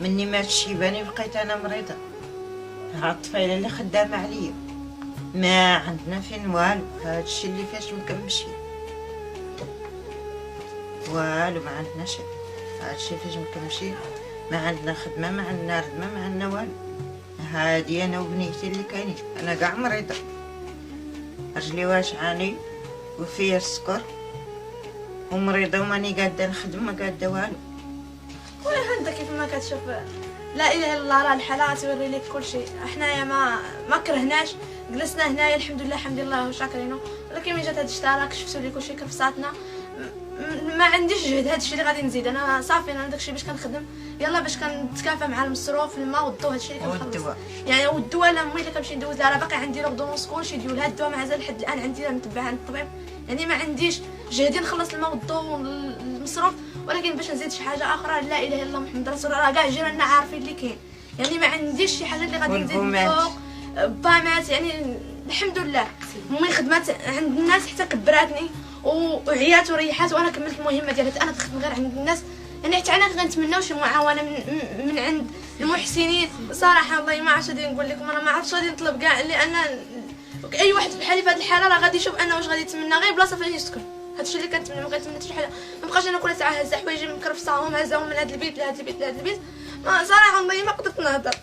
مني مات الشيباني بقيت انا مريضه. ها الطفيله اللي خدامه عليا ما عندنا فين والو. هادشي اللي فاش مكمشي والو، ما عندنا شي. هادشي فاش مكمشي، ما عندنا خدمه، ما عندنا ردمه، ما عندنا والو. هادي انا وبنيتي اللي كاينين. انا كاع مريضه، رجلي واجعاني وفيا السكر ومريضه وماني قاده نخدم، ما قاده والو. ولا انت كيف ما كتشوف لا اله الا الله، راه الحلقه توري لك كل شيء. حنايا ما كرهناش، جلسنا هنايا الحمد لله الحمد لله وشاكرينه، ولكن ملي جات هاد الاشتراك شفتوا لي كل شيء كرفصاتنا. ما عنديش جهد، هادشي اللي غادي نزيد انا صافي. انا داكشي باش كنخدم يلا باش كنتكافى مع المصروف، الماء والضو، هادشي اللي كنخلص يعني. والدواء لا مي اللي كنمشي ندوز لها، راه باقي عندي لوردونس كلشي ديال هاد الدواء مازال لحد الان عندي متبعه عند الطبيب. يعني ما عنديش جهدي نخلص الماء والضو والمصروف، ولكن باش نزيد شي حاجه اخرى لا اله الا الله محمد رسول الله. راه كاع جيراننا عارفين اللي كاين، يعني ما عنديش شي حاجه اللي غادي نزيد فوق بامات. يعني الحمد لله مي خدمات عند الناس حتى كبراتني وعيات وريحات، وانا كملت المهمه ديالها. انا تخدم غير عند الناس، يعني حتى انا كنتمناو شي معاونه من عند المحسنين صراحه. والله ما عرفتش غادي نقول لكم، انا ما عرفتش غادي نطلب كاع، لان اي واحد بحالي في هذه الحاله راه غادي يشوف انا واش غادي يتمنى غير بلاصه فين يسكن. هادشي اللي كنتمنى، ما كنتمنى حتى شي حاجه. ما بقاش انا كل ساعه هازه حوايجي مكرفصاهم، هازاهم من هذا البيت لهذا البيت لهذا البيت. ما صراحه والله ما قدرت نهضر.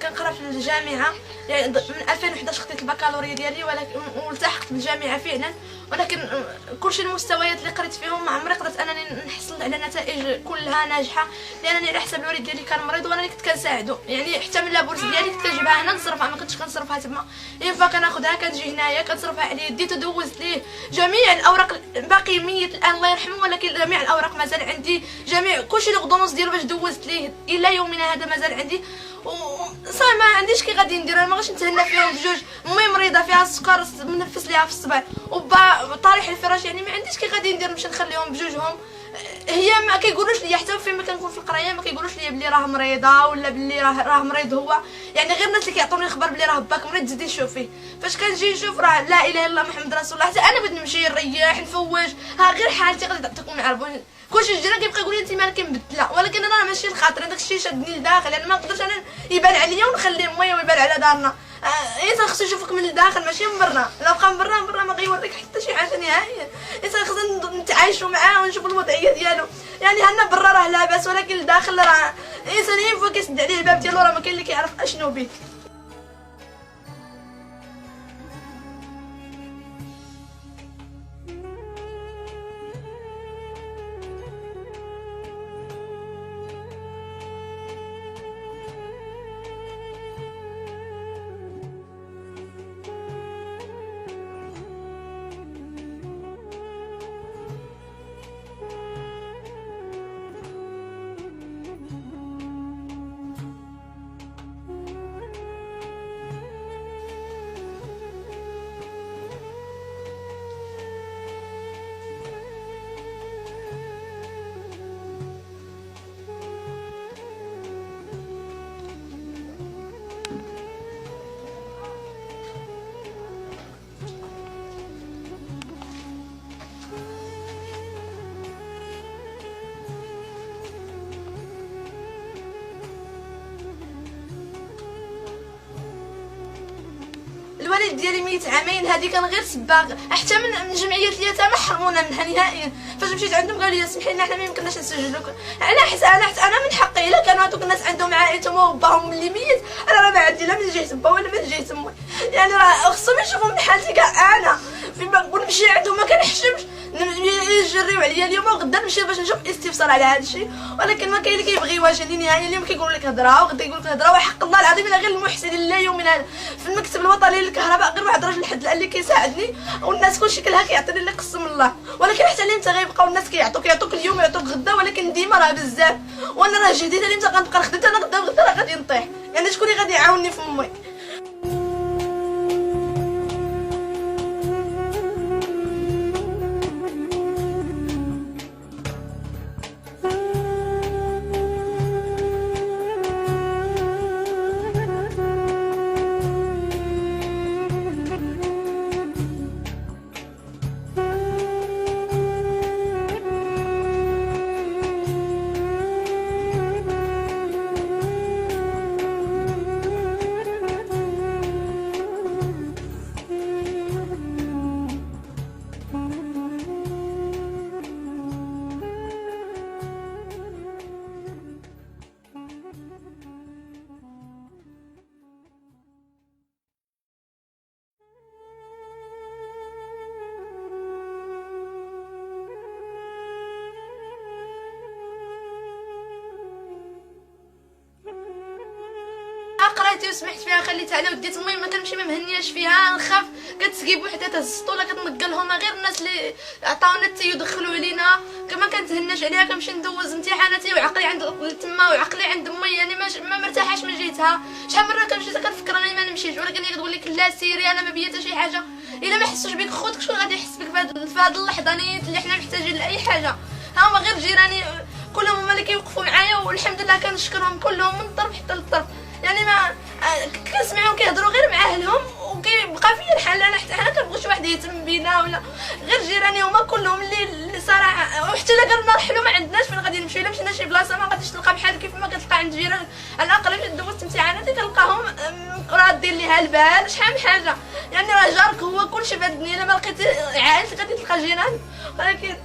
كنقرا في الجامعه، يعني من 2011 خديت البكالوريا ديالي، ولكن والتحقت بالجامعه فعلا. ولكن كلشي المستويات اللي قريت فيهم ما عمري قدرت انني نحصل على نتائج كلها ناجحه، لانني على حسب الوالد ديالي كان مريض وانا اللي كنت كنساعدو. يعني حتى من لابورس ديالي كنت كنجيبها هنا نصرفها، ما كنتش كنصرفها تما. ينفع كناخذها كنجي هنايا كنصرفها عليه. ديت دوزت ليه جميع الاوراق، باقي ميت الان الله يرحمه، ولكن جميع الاوراق مازال عندي، جميع كلشي الغضونس ديالو باش دوزت ليه الى يومنا هذا مازال عندي. صافي ما عنديش كي غادي ندير، انا ما غاديش نتهنى فيهم بجوج. امي مريضه فيها السكر منفس ليها في الصبع، وبا طارح الفراش، يعني ما عنديش كي غادي ندير باش نخليهم بجوجهم. هي ما كيقولوش لي حتى فين ما كنكون في القرايه ما كيقولوش لي بلي راه مريضه ولا بلي راه مريض هو. يعني غير الناس اللي كيعطوني الخبر بلي راه باك مريض تزيدي شوفي. فاش كنجي نشوف راه لا اله الا الله محمد رسول الله، حتى انا بغيت نمشي نريح نفوج، ها غير حالتي غادي تكون عارفون. كلشي الجيران كيبقى يقول لي انت مالك مبدله، ولكن انا ماشي الخاطر، داك الشيء شادني لداخل. انا ما نقدرش انا يبان عليا ونخلي امي ويبان على دارنا. انسان خصو يشوفك من الداخل ماشي من برا. لو بقى من برا ما غيوريك حتى شي حاجه نهائيا. انسان خصنا نتعايشوا معاه ونشوفوا الوضعيه ديالو. يعني هنا برا راه لاباس، ولكن الداخل راه انسان ينفع كيسد عليه الباب ديالو راه ما كاين اللي كيعرف اشنو به. الوالد ديالي ميت عامين هادي كان غير سباق، حتى من جمعيه اليتامى حرمونا منها نهائيا. فاش مشيت عندهم قالوا لي سمحي لنا حنا ما يمكنناش نسجلوك. على حسب انا من حقي الا كانوا هذوك الناس عندهم عائلتهم وباهم اللي ميت، انا راه ما عندي لا من جهه با ولا من جهه امي. يعني راه خصهم يشوفوا من حالتي كاع انا فين ما نقول نمشي عندهم ما كنحشمش يجريو عليا اليوم وغدا نمشي باش نشوف استفسار على هذا الشيء. ولكن ما كاين اللي كيبغيوهاش لنهايه. اليوم كيقول لك هضره وغدا يقول لك هضره، وحق الله العظيم الا غير المحسنين لا يوم من هذا في المكتب الوطني للكهرباء غير واحد راجل الحد اللي كيساعدني والناس كلشي كلها كيعطيني اللي قسم الله. ولكن حتى اللي انت غيبقاو الناس كيعطوك اليوم يعطوك غدا، ولكن ديما راه بزاف. وانا راه جديده اللي انت غنبقى نخدم انا غدا راه غادي نطيح. يعني شكون اللي غادي يعاونني في امي؟ قريتي وسمحت فيها خليتها على وديت امي ما كنمشي ما مهنياش فيها، نخاف كتسكيب وحده تهز السطوله كتنقلهم غير الناس اللي عطاونا حتى يدخلوا علينا. كما كنتهناش عليها كنمشي ندوز امتحاناتي وعقلي عند تما وعقلي عند امي، يعني ما مرتاحاش من جهتها. شحال مره كنمشي كنفكر انني ما نمشيش، ولكن هي كتقول لك لا سيري انا ما بيا حتى شي حاجه. الا ما حسوش بك خوتك شكون غادي يحس بك في هاد اللحظانيات اللي حنا محتاجين لاي حاجه؟ ها هما غير جيراني كلهم هما اللي كيوقفوا معايا، والحمد لله كنشكرهم كلهم من الطرف حتى للطرف. يعني ما كنسمعهم كيهضروا غير مع اهلهم وكيبقى فيا الحال. انا حتى حنا كنبغي شي واحد يهتم بينا ولا غير جيراني هما كلهم اللي صراحه. وحتى الا قالوا نرحلوا ما عندناش فين غادي نمشيو. الا مشينا شي بلاصه ما غاديش تلقى بحال كيف ما كتلقى عند جيران. على الاقل ملي دوزت امتحاناتي كنلقاهم رادين ليها البال شحال من حاجه. يعني راه جارك هو كلشي في هاد الدنيا. الا ما لقيتي عائلتك غادي تلقى جيران. ولكن